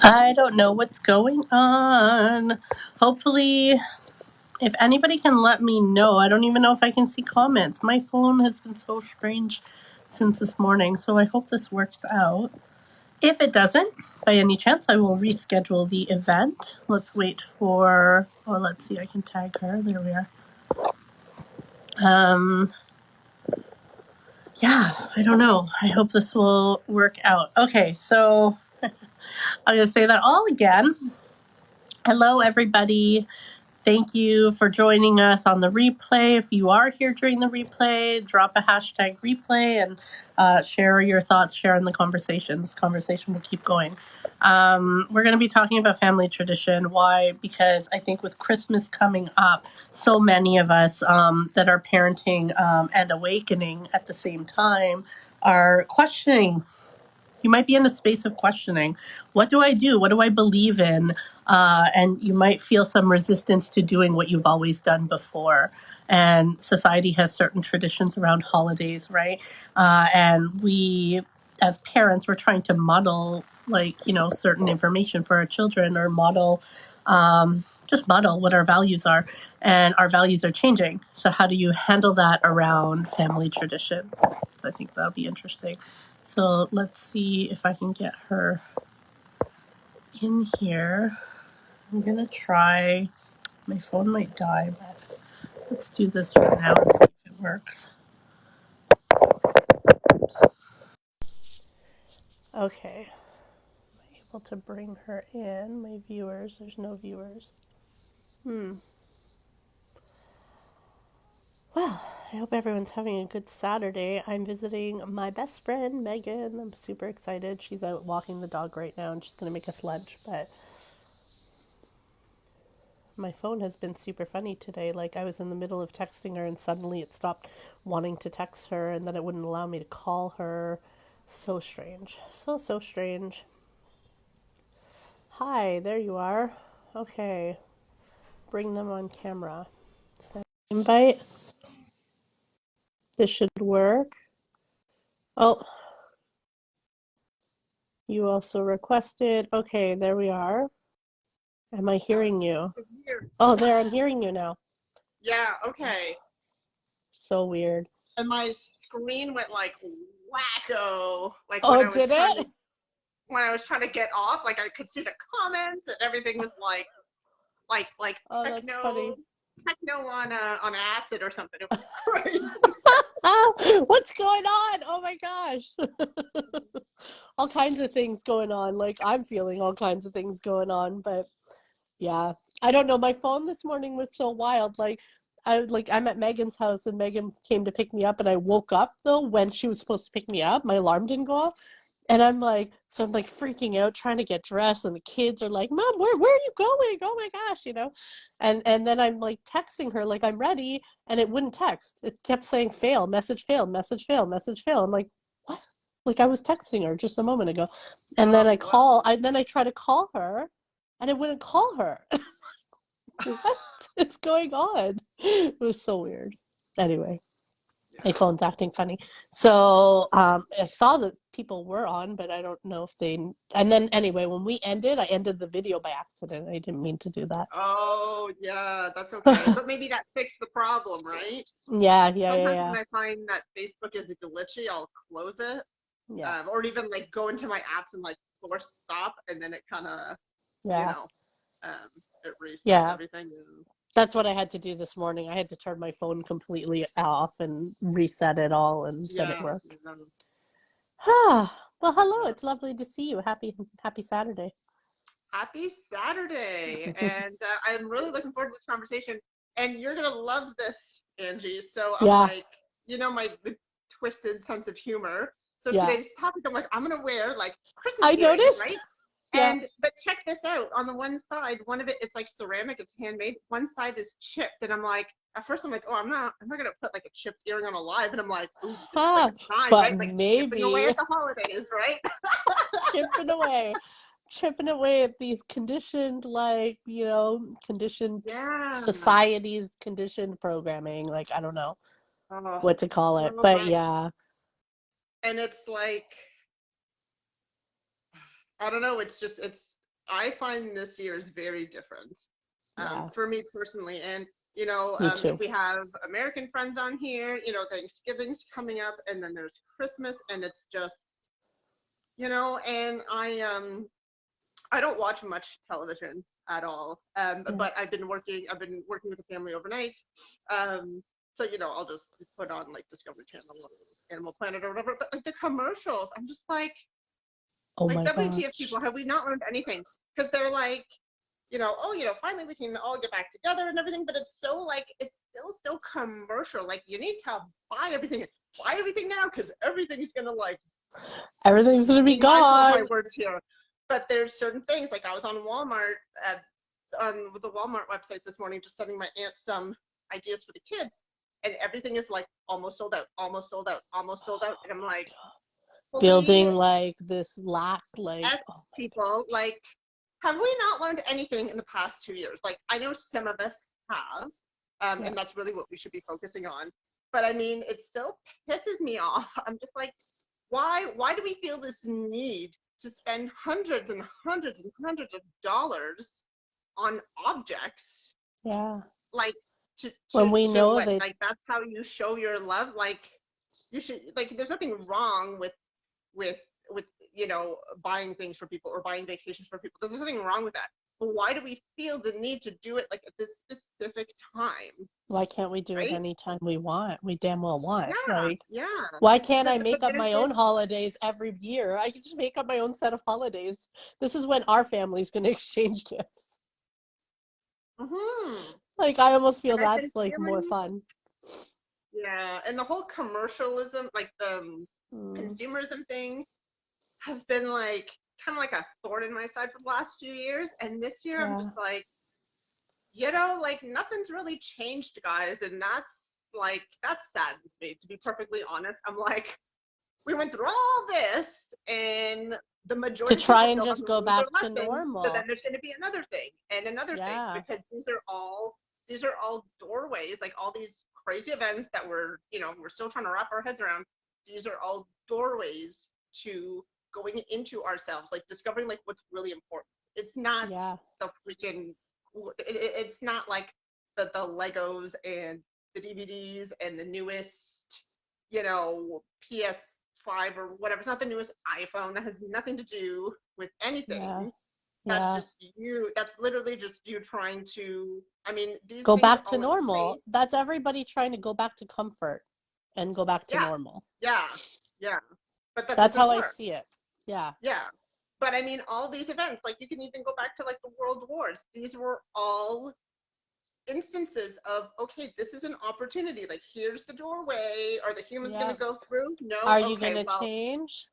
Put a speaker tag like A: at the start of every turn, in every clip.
A: I don't know what's going on. Hopefully, if anybody can let me know, I don't even know if I can see comments. My phone has been so strange since this morning, so I hope this works out. If it doesn't, by any chance, I will reschedule the event. Let's wait for, oh, let's see, I can tag her. There we are. Um, yeah, I don't know. I hope this will work out. Okay, so I'm going to say that all again. Hello, everybody. Thank you for joining us on the replay. If you are here during the replay, drop a hashtag replay and share your thoughts, share in the conversation. This conversation will keep going. We're going to be talking about family tradition. Why? Because I think with Christmas coming up, so many of us that are parenting and awakening at the same time are questioning. You might be in a space of questioning. What do I do? What do I believe in? And you might feel some resistance to doing what you've always done before. And society has certain traditions around holidays, right? And we, as parents, we're trying to model, certain information for our children or just model what our values are. And our values are changing. So, how do you handle that around family tradition? So, I think that'll be interesting. So let's see if I can get her in here. I'm gonna try. My phone might die, but let's do this for now and see if it works. Okay, I'm able to bring her in. My viewers, there's no viewers. Well, I hope everyone's having a good Saturday. I'm visiting my best friend, Megan. I'm super excited. She's out walking the dog right now and she's gonna make us lunch, but my phone has been super funny today. Like, I was in the middle of texting her and suddenly it stopped wanting to text her and then it wouldn't allow me to call her. So strange. So strange. Hi, there you are. Okay. Bring them on camera. Send invite. This should work. Oh, you also requested. Okay, there we are. Am I hearing you?
B: Weird.
A: Oh, there, I'm hearing you now.
B: Yeah, okay.
A: So weird.
B: And my screen went like wacko. Like
A: Oh, did it?
B: when I was trying to get off, like I could see the comments and everything was like
A: Oh, that's
B: techno
A: funny.
B: techno on acid or something. It was crazy.
A: What's going on? Oh my gosh. All kinds of things going on. Like, I'm feeling all kinds of things going on, but yeah. I don't know. My phone this morning was so wild. I'm at Megan's house and Megan came to pick me up and I woke up though when she was supposed to pick me up. My alarm didn't go off. And I'm like freaking out, trying to get dressed, and the kids are like, "Mom, where are you going? Oh my gosh, you know." And then I'm like texting her like I'm ready, and it wouldn't text. It kept saying fail, message fail, message fail, message fail. I'm like, what? Like, I was texting her just a moment ago. And then
B: Oh wow.
A: I try to call her, and it wouldn't call her. What is going on? It was so weird. Anyway, my
B: Yeah.
A: phone's acting funny. So I saw that people were on, but I don't know if they. And then anyway, when we ended, I ended the video by accident. I didn't mean to do that.
B: Oh yeah, that's okay. But maybe that fixed the problem, right?
A: Yeah, yeah, yeah,
B: Sometimes
A: yeah,
B: when I find that Facebook is glitchy, I'll close it.
A: yeah,
B: Or even like go into my apps and like force stop, and then it kind of, you
A: yeah,
B: know, um, it restarts
A: yeah.
B: everything. And,
A: That's what I had to do this morning. I had to turn my phone completely off and reset it all, and then it
B: yeah,
A: worked.
B: yeah,
A: Ah, well, hello.
B: yeah.
A: It's lovely to see you. Happy Saturday.
B: Happy Saturday, and I'm really looking forward to this conversation. And you're gonna love this, Angie. So I'm
A: Yeah,
B: like, my the twisted sense of humor. So
A: yeah.
B: today's topic, I'm like, I'm gonna wear like Christmas
A: I
B: earrings,
A: noticed.
B: right?
A: Yeah.
B: And but check this out. On the one side, one of it's like ceramic, it's handmade. One side is chipped, and I'm like, at first I'm like, oh, I'm not gonna put like a chipped earring on a live, and I'm like, ooh, this is like
A: Ha,
B: a sign,
A: but
B: right? Like chipping away
A: maybe
B: at the holidays, right?
A: chipping away, chipping away at these conditioned, conditioned
B: Yeah.
A: societies, conditioned programming. Like, I don't know
B: Oh,
A: what to call it,
B: so
A: but
B: much.
A: yeah,
B: And it's like, I don't know, it's just I find this year is very different,
A: Yeah,
B: for me personally. And,
A: me
B: if
A: too.
B: we have American friends on here, Thanksgiving's coming up, and then there's Christmas, and it's just, and I don't watch much television at all.
A: Yeah.
B: But I've been working with the family overnight. So, I'll just put on like Discovery Channel or Animal Planet or whatever. But like the commercials, I'm just
A: Oh
B: like
A: my
B: WTF people,
A: gosh.
B: have we not learned anything? Because they're like, oh, finally we can all get back together and everything. But it's so like, it's still so commercial. Like you need to buy everything now because everything's gonna like
A: Everything's gonna be
B: be mindful of my
A: gone.
B: words here. But there's certain things, like I was on Walmart on the Walmart website this morning, just sending my aunt some ideas for the kids, and everything is like almost sold out, almost sold out, almost sold out, and I'm like, holy
A: Building like this lack, like,
B: S
A: oh
B: people, like, have we not learned anything in the past 2 years? Like, I know some of us have,
A: my, yeah.
B: and that's really what we should be focusing on. But I mean, it still pisses me off. I'm just like, why do we feel this need to spend hundreds and hundreds and hundreds of dollars on objects,
A: Yeah.
B: like
A: When we
B: to
A: know
B: what,
A: that,
B: like that's how you show your love? Like you should, like, there's nothing wrong with with buying things for people or buying vacations for people. There's nothing wrong with that. But why do we feel the need to do it like at this specific time?
A: why can't we do it
B: Right?
A: anytime we want? We damn well want.
B: Yeah,
A: Like,
B: yeah.
A: why can't I
B: But
A: make up
B: there's
A: my own
B: this.
A: holidays every year? I can just make up my own set of holidays. This is when our family's going to exchange gifts.
B: Hmm.
A: Like, I almost feel
B: And I've been
A: that's like more
B: feeling,
A: fun.
B: yeah, and the whole commercialism, like the
A: Mm,
B: consumerism thing, has been like kind of like a thorn in my side for the last few years. And this year, I'm
A: yeah.
B: just like, like nothing's really changed, guys, and that saddens me, to be perfectly honest. I'm like, we went through all this, and the
A: To
B: majority of
A: try
B: people
A: and
B: still
A: just
B: haven't
A: go
B: learned their
A: back to
B: lesson. So then
A: normal.
B: there's going to be another thing and another thing,
A: Yeah.
B: because these are all doorways, like all these crazy events that we're still trying to wrap our heads around. These are all doorways to going into ourselves, like discovering like what's really important. It's not
A: Yeah.
B: the freaking. It's not like the Legos and the DVDs and the newest, PS5 or whatever. It's not the newest iPhone. That has nothing to do with
A: Yeah.
B: anything. That's
A: Yeah.
B: just you. That's literally just you trying to. I mean, these
A: Go
B: things are
A: back to
B: all in
A: normal.
B: place.
A: That's everybody trying to go back to comfort and go back to
B: Yeah,
A: normal.
B: yeah, yeah. But that
A: That's
B: doesn't
A: how I
B: work.
A: see it. Yeah.
B: Yeah. But I mean, all these events, like you can even go back to like the World Wars. These were all instances of, okay, this is an opportunity. Like, here's the doorway. Are the humans going
A: Yeah.
B: to go through? No.
A: Are you
B: Okay,
A: gonna
B: well,
A: change?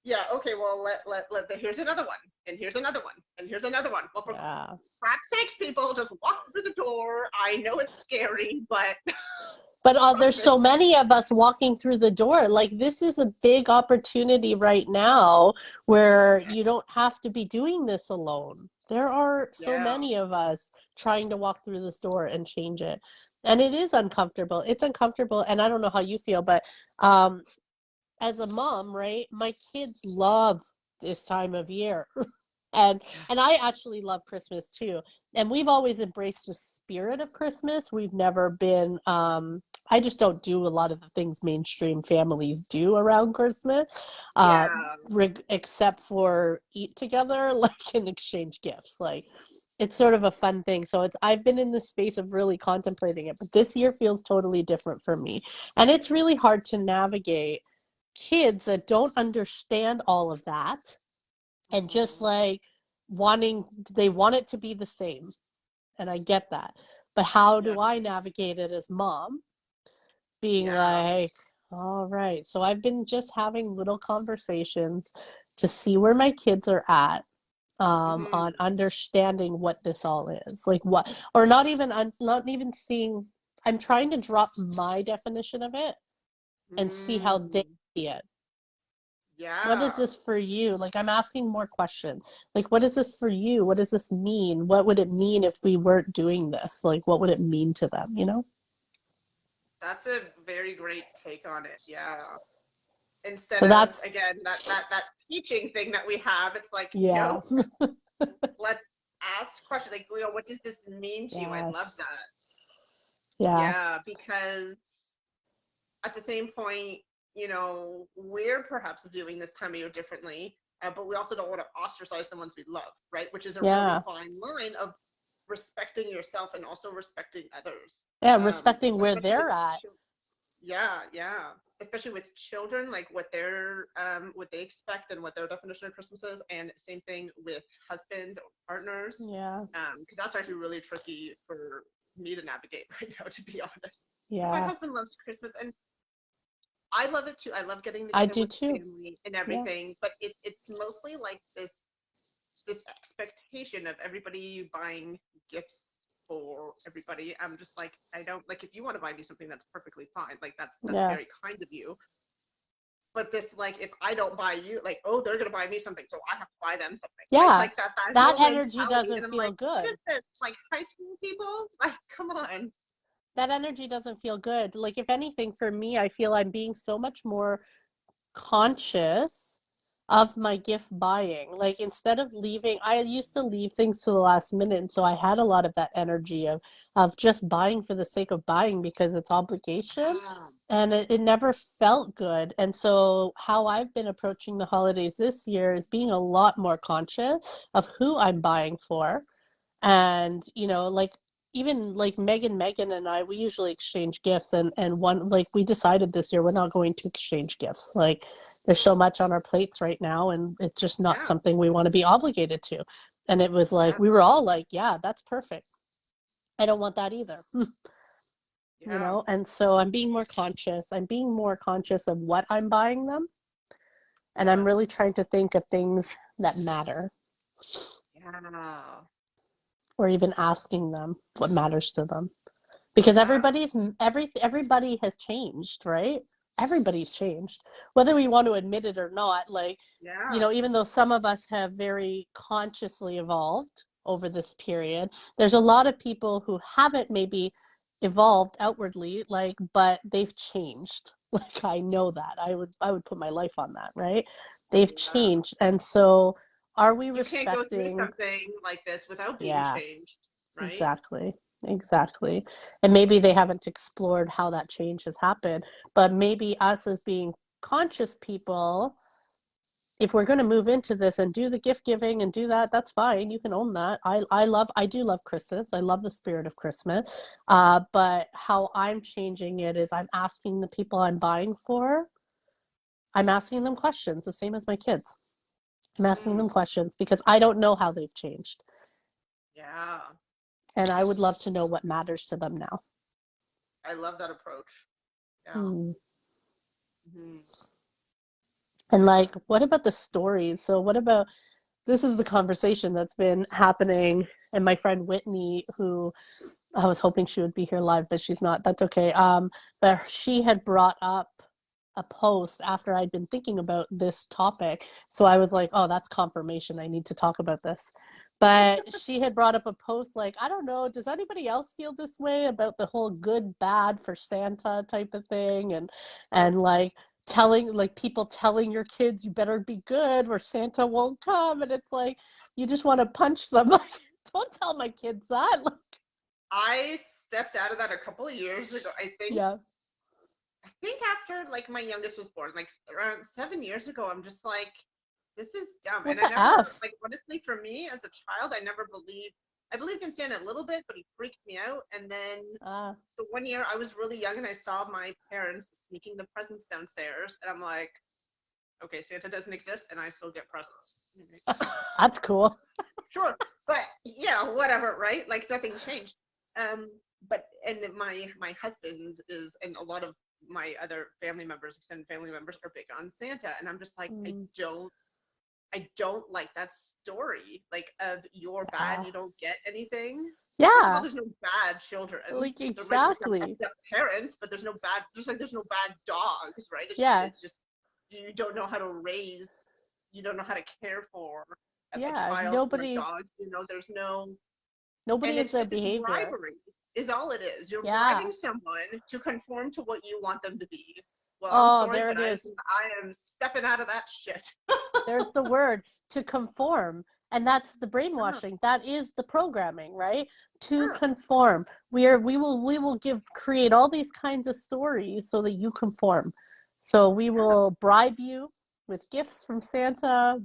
B: yeah. Okay, well, here's another one, and here's another one, and here's another one. Well, for
A: Yeah.
B: crap's sakes, people, just walk through the door. I know it's scary, but
A: But there's
B: promise.
A: so many of us walking through the door. Like, this is a big opportunity right now where you don't have to be doing this alone. There are so
B: Yeah.
A: many of us trying to walk through this door and change it. And it is uncomfortable. It's uncomfortable. And I don't know how you feel, but um, as a mom, right, my kids love this time of year. and and I actually love Christmas too. And we've always embraced the spirit of Christmas. We've never been I just don't do a lot of the things mainstream families do around Christmas,
B: Yeah.
A: except for eat together, like, and exchange gifts. Like, it's sort of a fun thing. So I've been in the space of really contemplating it, but this year feels totally different for me. And it's really hard to navigate kids that don't understand all of that and just
B: Mhm.
A: like wanting they want it to be the same, and I get that, but how
B: Yeah.
A: do I navigate it as mom, being
B: Yeah.
A: like, all right, so I've been just having little conversations to see where my kids are at, on
B: Hmm.
A: understanding what this all is, like, what, or not even seeing. I'm trying to drop my definition of it and see how they
B: Mm.
A: see it. What is
B: Yeah.
A: this for you? Like, I'm asking more questions. Like, what is this for you? What does this mean? What would it mean if we weren't doing this? Like, what would it mean to them, you know?
B: That's a very great take on it. Yeah. Instead
A: So
B: of,
A: that's,
B: again, that teaching thing that we have, it's like,
A: yeah.
B: nope, let's ask questions like, what does this mean to you? I love
A: Yes.
B: that.
A: Yeah.
B: Yeah, because at the same point, we're perhaps viewing this time of year differently, but we also don't want to ostracize the ones we love, right? Which is a really
A: Yeah.
B: fine line of respecting yourself and also respecting others.
A: Yeah. Respecting where
B: Especially with
A: they're at.
B: yeah, yeah. Especially with children, like what they expect and what their definition of Christmas is, and same thing with husbands or partners,
A: Yeah.
B: because that's actually really tricky for me to navigate right now, to be honest. Because my
A: Yeah.
B: husband loves Christmas, and I love it too. I love getting
A: I
B: together
A: do
B: with
A: too.
B: family and
A: Yeah.
B: everything, but it's mostly like this expectation of everybody buying gifts for everybody. I'm just like, I don't like, if you want to buy me something, that's perfectly fine. Like that's
A: Yeah.
B: very kind of you. But this, like, if I don't buy you, like, oh, they're gonna buy me something, so I have to buy them something. Right?
A: Yeah.
B: Like that
A: That
B: whole
A: energy
B: mentality.
A: doesn't
B: And I'm
A: feel
B: like, what
A: good.
B: is this? Like high school people? Like, come on.
A: That energy doesn't feel good. Like, if anything, for me, I feel I'm being so much more conscious of my gift buying. Like, instead of leaving, I used to leave things to the last minute, and so I had a lot of that energy of just buying for the sake of buying because it's obligation,
B: Yeah.
A: and it never felt good. And so how I've been approaching the holidays this year is being a lot more conscious of who I'm buying for. And like, even like Megan and I, we usually exchange gifts, and one, like, we decided this year we're not going to exchange gifts. Like, there's so much on our plates right now, and it's just not
B: Yeah.
A: something we want to be obligated to. And it was like,
B: Yeah.
A: we were all like, yeah, that's perfect. I don't want that either.
B: Yeah.
A: And so I'm being more conscious. I'm being more conscious of what I'm buying them, and I'm really
B: Yes.
A: trying to think of things that matter,
B: Yeah.
A: or even asking them what matters to them. Because
B: Yeah.
A: everybody has changed, right? Everybody's changed, whether we want to admit it or not. Like,
B: Yeah.
A: even though some of us have very consciously evolved over this period, there's a lot of people who haven't maybe evolved outwardly, like, but they've changed. Like, I know that. I would put my life on that, right? They've
B: Yeah.
A: changed. And so, are we
B: You can't go through
A: respecting?
B: something like this without being
A: Yeah.
B: changed, right?
A: Exactly. Exactly. And maybe they haven't explored how that change has happened, but maybe us, as being conscious people, if we're going to move into this and do the gift giving and do that, that's fine. You can own that. I do love Christmas. I love the spirit of Christmas. But how I'm changing it is I'm asking the people I'm buying for, I'm asking them questions, the same as my kids. I'm asking them
B: Mm.
A: questions because I don't know how they've changed.
B: Yeah.
A: And I would love to know what matters to them now.
B: I love that approach. Yeah.
A: Hmm.
B: Hmm.
A: And
B: Yeah.
A: like, what about the stories? So what about, this is the conversation that's been happening, and my friend Whitney, who I was hoping she would be here live, but she's not. That's okay. But she had brought up a post after I'd been thinking about this topic. So I was like, oh, that's confirmation. I need to talk about this. But she had brought up a post like, I don't know, does anybody else feel this way about the whole good, bad for Santa type of thing? And like, telling, like, people telling your kids you better be good or Santa won't come, and it's like, you just want to punch them. Like, don't tell my kids that. Like,
B: I stepped out of that a couple of years ago.
A: yeah.
B: I think after like my youngest was born, like around 7 years ago, I'm just like, this is dumb.
A: What
B: And I
A: the
B: never,
A: F?
B: like, honestly, for me as a child, I believed in Santa a little bit, but he freaked me out. And then
A: Uh,
B: the one year I was really young and I saw my parents sneaking the presents downstairs, and I'm like, okay, Santa doesn't exist, and I still get presents.
A: that's cool.
B: Sure, but yeah, whatever, right? Like nothing changed. Um, but and my husband is, and a lot of my other family members, extended family members, are big on Santa, and I'm just like,
A: Mm,
B: I don't like that story, like of you're bad,
A: yeah.
B: you don't get anything. First of all,
A: Yeah.
B: there's no bad children.
A: Like,
B: There might be some
A: exactly.
B: effed up parents, but there's no bad, just like there's no bad dogs, right?
A: Yeah.
B: It's just you don't know how to raise, you don't know how to care for a
A: Yeah.
B: child or a
A: Nobody,
B: dog. There's no, and
A: nobody is
B: it's
A: their
B: just, it's
A: behavior.
B: bribery is all it is. You're
A: Yeah.
B: bribing someone to conform to what you want them to be. Well, I'm
A: Oh,
B: sorry,
A: there
B: but
A: it is.
B: I am stepping out of that shit.
A: There's the word, to conform. And that's the
B: Yeah.
A: brainwashing. That is the programming, right? To
B: Yeah.
A: conform. We will create all these kinds of stories so that you conform. So we
B: Yeah.
A: will bribe you with gifts from Santa.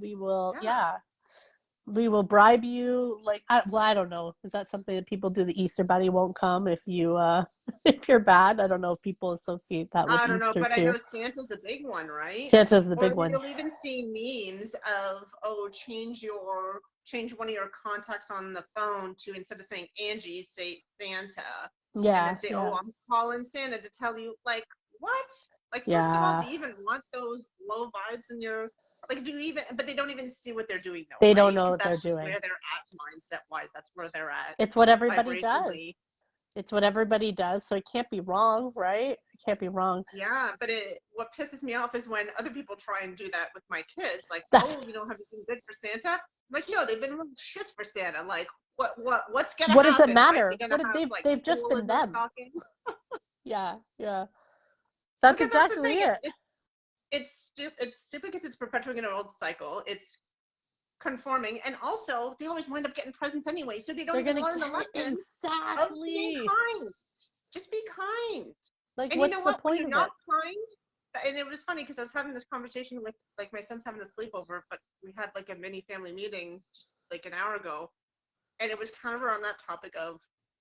B: Yeah.
A: We will bribe you. Like, I don't know. Is that something that people do? The Easter Bunny won't come if you if you're bad. I don't know if people associate that with
B: I don't know,
A: Easter
B: but I
A: too.
B: know Santa's a big one, right?
A: Santa's the
B: Or
A: big one.
B: you'll even see memes of, oh, change one of your contacts on the phone to, instead of saying Angie, say Santa, and then
A: Yeah,
B: say, oh,
A: yeah,
B: I'm calling Santa to tell you, like, what? Like, first of all,
A: yeah.
B: do you even want those low vibes in your, like, do you even, but they don't even see what they're doing though,
A: They don't
B: right?
A: know
B: Because
A: what they're
B: that's just
A: doing.
B: where they're at mindset wise. That's where they're at
A: It's what everybody
B: vibrationally.
A: does. It's what everybody does, so it can't be wrong, right? It can't be wrong.
B: Yeah, but what pisses me off is when other people try and do that with my kids. Like,
A: That's
B: oh, have you been good for Santa? I'm like, no, they've been little shits for Santa. Like, what's gonna
A: what does it
B: happen? Like,
A: matter?
B: they're
A: What
B: gonna
A: if
B: have like
A: they've just
B: coal
A: been
B: in their
A: them?
B: stocking.
A: Yeah, yeah. That's
B: Because that's the
A: exactly
B: thing.
A: it.
B: It's stupid because it's perpetuating an old cycle. It's conforming, and also they always wind up getting presents anyway, so they don't
A: They're
B: even
A: gonna
B: learn the
A: get it
B: lesson of being
A: exactly.
B: kind. Just be kind.
A: Like,
B: And you know
A: what's the
B: what? When
A: point
B: you're
A: of
B: not
A: it?
B: kind, and it was funny because I was having this conversation with, like, my son's having a sleepover, but we had like a mini family meeting just like an hour ago, and it was kind of around that topic of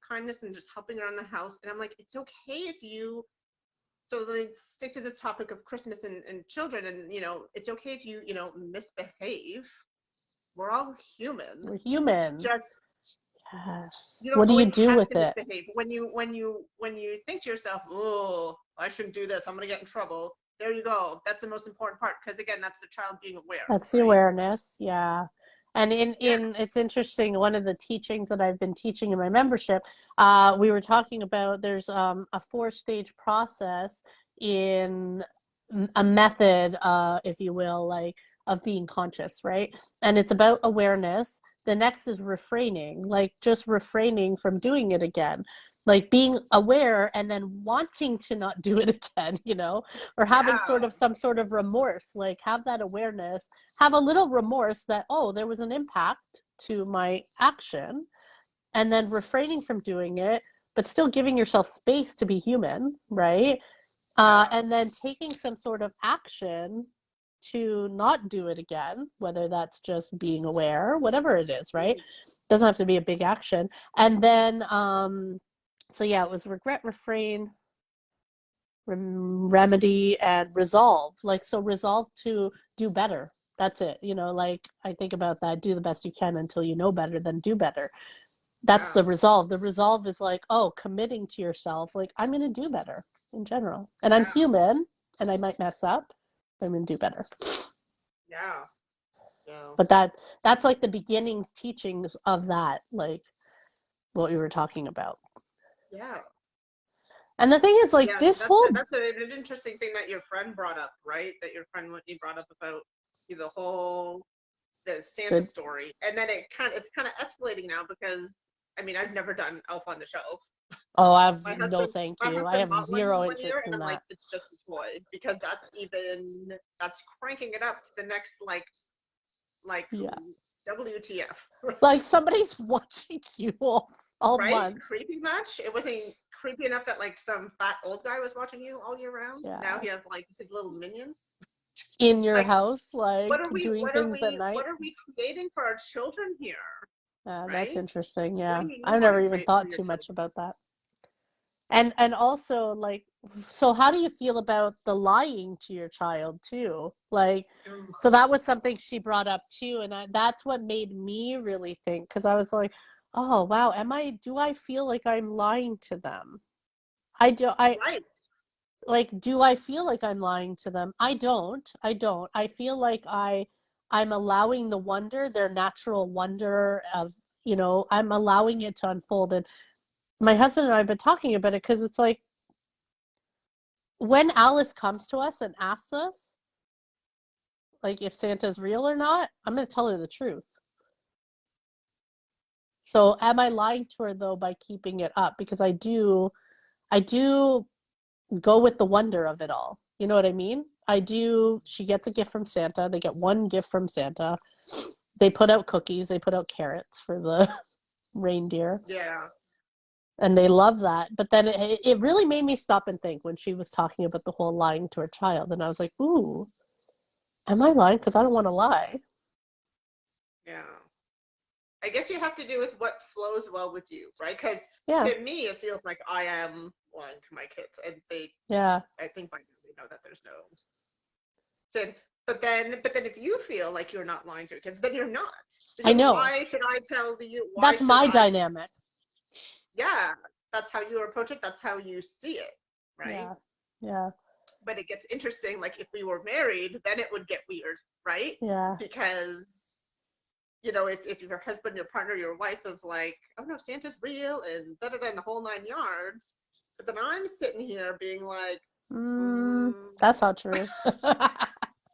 B: kindness and just helping around the house. And I'm like, it's okay if you, so they stick to this topic of Christmas and children, and it's okay if you misbehave. We're all human.
A: We're human.
B: Just,
A: Yes.
B: you don't
A: What do you
B: always
A: do
B: have
A: with
B: to
A: it?
B: misbehave. When you think to yourself, oh, I shouldn't do this, I'm gonna get in trouble. There you go. That's the most important part, because again, that's the child being aware,
A: That's the
B: right?
A: awareness, yeah. And
B: Yeah.
A: in it's interesting, one of the teachings that I've been teaching in my membership, we were talking about there's a four-stage process in a method, if you will, like of being conscious, right? And it's about awareness. The next is refraining, like just refraining from doing it again, like being aware and then wanting to not do it again, or having
B: Yeah.
A: some sort of remorse, like have that awareness, have a little remorse that, oh, there was an impact to my action, and then refraining from doing it, but still giving yourself space to be human, right?
B: Yeah.
A: And then taking some sort of action to not do it again, whether that's just being aware, whatever it is, right?
B: Mhm.
A: Doesn't have to be a big action. And then, so yeah, it was regret, refrain, remedy, and resolve. Like, so resolve to do better. That's it. Like I think about that, do the best you can until you know better, then do better. That's
B: Yeah.
A: the resolve. The resolve is like, oh, committing to yourself, like I'm going to do better in general. And I'm
B: Yeah.
A: human and I might mess up, but I'm going to do better.
B: Yeah. So
A: But that's like the beginnings teachings of that, like what we were talking about.
B: yeah.
A: And the thing is, like,
B: Yeah, so
A: this
B: that's
A: whole
B: an interesting thing that your friend brought up, right? That your friend Whitney brought up about the whole the Santa
A: good.
B: story, and then it's kind of escalating now because I mean I've never done Elf on the Shelf.
A: Oh, I've
B: My
A: no
B: husband
A: thank
B: my
A: you. I
B: husband
A: have
B: bought one
A: zero
B: one year,
A: interest
B: and
A: in
B: I'm like,
A: that.
B: it's just a toy, because that's cranking it up to the next like
A: Yeah.
B: WTF,
A: Like somebody's watching you all
B: right?
A: month.
B: Creepy much? It wasn't creepy enough that like some fat old guy was watching you all year round. Now
A: Yeah.
B: he has like his little minion.
A: In your
B: Like,
A: house, like doing things at night.
B: what are we creating for our children here,
A: That's
B: right?
A: interesting.
B: What
A: Yeah.
B: do you
A: I've
B: want
A: never
B: to
A: even
B: create for
A: thought
B: your
A: too much
B: children?
A: about that. And also, like, so how do you feel about the lying to your child too? Like,
B: Ugh.
A: so that was something she brought up too, and that's what made me really think, because I was like, oh wow, do I feel like I'm lying to them? I
B: Right.
A: like, do I feel like I'm lying to them? I don't. I feel like I'm allowing the wonder, their natural wonder of, I'm allowing it to unfold. And my husband and I have been talking about it, because it's like, when Alice comes to us and asks us, like, if Santa's real or not, I'm going to tell her the truth. So am I lying to her though by keeping it up? Because I do go with the wonder of it all. You know what I mean? I do. She gets a gift from Santa. They get one gift from Santa. They put out cookies, they put out carrots for the reindeer,
B: Yeah.
A: and they love that. But then it really made me stop and think when she was talking about the whole lying to her child. And I was like, ooh, am I lying? Because I don't want to lie.
B: Yeah. I guess you have to do with what flows well with you, right? Because
A: Yeah,
B: to me, it feels like I am lying to my kids, and
A: yeah,
B: I think by now they know that there's no sin. But then, if you feel like you're not lying to your kids, then you're not.
A: I
B: Because
A: know.
B: why should I tell you? Why
A: That's
B: should
A: my
B: I?
A: dynamic.
B: Yeah, that's how you approach it. That's how you see it, right?
A: Yeah, yeah,
B: But it gets interesting. Like if we were married, then it would get weird, right?
A: yeah.
B: Because if your husband, your partner, your wife is like, oh no, Santa's real and da da da, and the whole 9 yards, but then I'm sitting here being like, mm,
A: That's not true.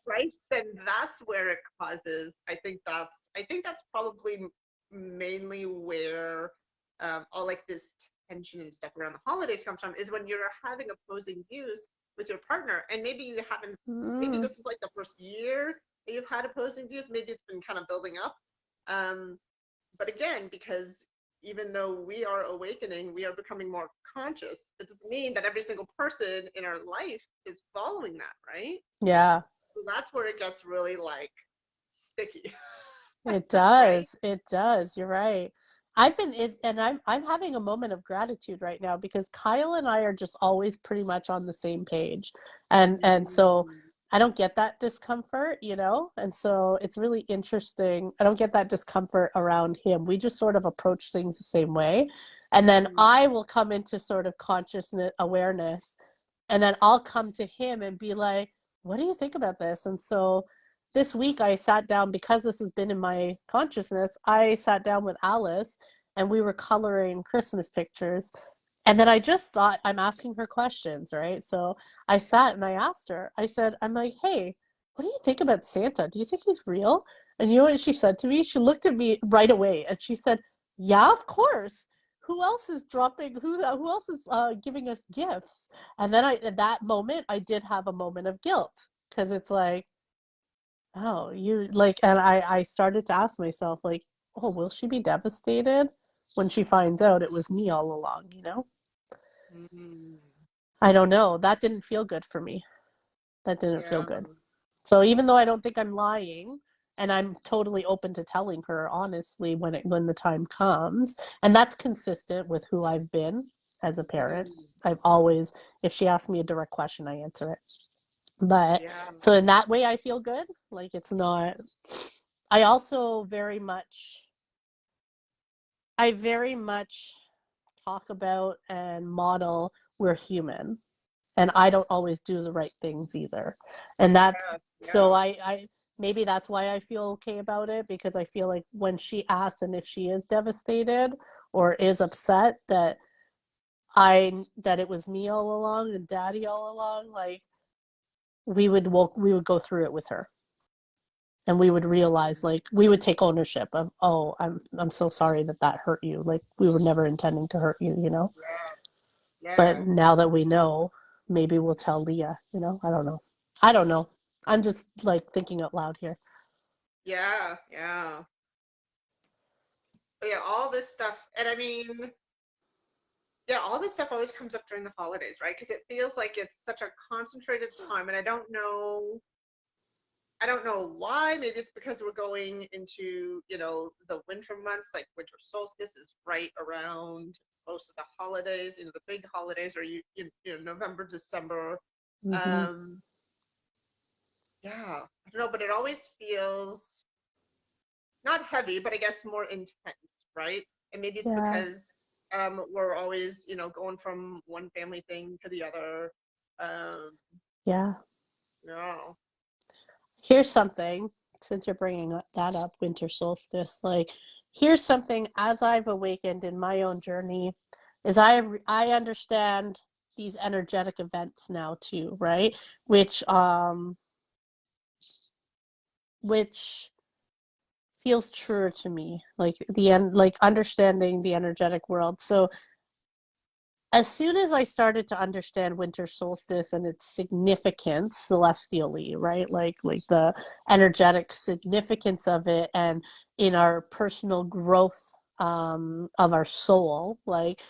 B: right? Then that's where it causes. I think that's probably mainly where all like this tension and stuff around the holidays comes from is when you're having opposing views with your partner, and maybe you haven't. Maybe
A: Mm,
B: this is like the first year that you've had opposing views. Maybe it's been kind of building up. Um, but again, because even though we are awakening, we are becoming more conscious. It doesn't mean that every single person in our life is following that, right?
A: yeah.
B: So that's where it gets really like sticky,
A: It
B: right?
A: does. It does. You're right. And I'm having a moment of gratitude right now because Kyle and I are just always pretty much on the same page. And so
B: Mm,
A: I don't get that discomfort, you know? And so it's really interesting. I don't get that discomfort around him. We just sort of approach things the same way. And then
B: mm,
A: I will come into sort of consciousness awareness, and then I'll come to him and be like, "What do you think about this?" And so this week I sat down because this has been in my consciousness. I sat down with Alice and we were coloring Christmas pictures. And then I just thought, I'm asking her questions, right? So I sat and I asked her, I'm like, hey, what do you think about Santa? Do you think he's real? And you know what she said to me? She looked at me right away and she said, yeah, of course. Who else is who else is giving us gifts? And then at that moment, I did have a moment of guilt because it's like, oh, you like, and I started to ask myself, like, oh, will she be devastated when she finds out it was me all along, you know?
B: mm,
A: I don't know. That didn't feel good for me. That didn't feel
B: yeah,
A: good. So even though I don't think I'm lying, and I'm totally open to telling her honestly when the time comes, and that's consistent with who I've been as a parent.
B: mm,
A: I've always, if she asks me a direct question, I answer it. But
B: yeah,
A: so in that way, I feel good. Like it's not. I also I very much talk about and model we're human, and I don't always do the right things either. And that's
B: yeah,
A: so
B: yeah.
A: I maybe that's why I feel okay about it because I feel like when she asks and if she is devastated or is upset that it was me all along and daddy all along, like we would go through it with her, and we would realize,
B: Mm,
A: like, we would take ownership of, oh, I'm so sorry that hurt you, like we were never intending to hurt you, you know. But
B: yeah,
A: now that we know, maybe we'll tell Leah, you know. I don't know. I'm just like thinking out loud here.
B: yeah, yeah. But yeah, all this stuff, and I mean, yeah, all this stuff always comes up during the holidays, right? Because it feels like it's such a concentrated time, and I don't know why. Maybe it's because we're going into, the winter months, like winter solstice is right around most of the holidays, the big holidays are November, December.
A: Mm-hmm.
B: Um, yeah, I don't know, but it always feels not heavy, but I guess more intense, right? And maybe it's
A: Yeah,
B: because we're always, going from one family thing to the other. Um,
A: yeah.
B: yeah.
A: Here's something, since you're bringing that up, winter solstice, like, here's something as I've awakened in my own journey, is I understand these energetic events now too, right? Which feels truer to me, like the end, like understanding the energetic world. So as soon as I started to understand winter solstice and its significance celestially, right? Like the energetic significance of it and in our personal growth of our soul, like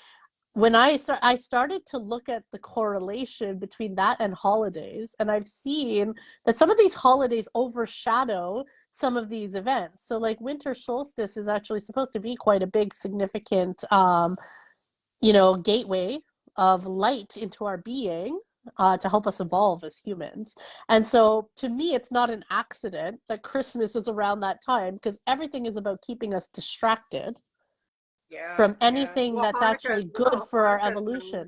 A: when I started to look at the correlation between that and holidays, and I've seen that some of these holidays overshadow some of these events. So like winter solstice is actually supposed to be quite a big significant gateway of light into our being, to help us evolve as humans. And so to me, it's not an accident that Christmas is around that time because everything is about keeping us distracted
B: Yeah,
A: from
B: yeah.
A: anything
B: Well,
A: that's actually good for our
B: Hanukkah is known
A: evolution.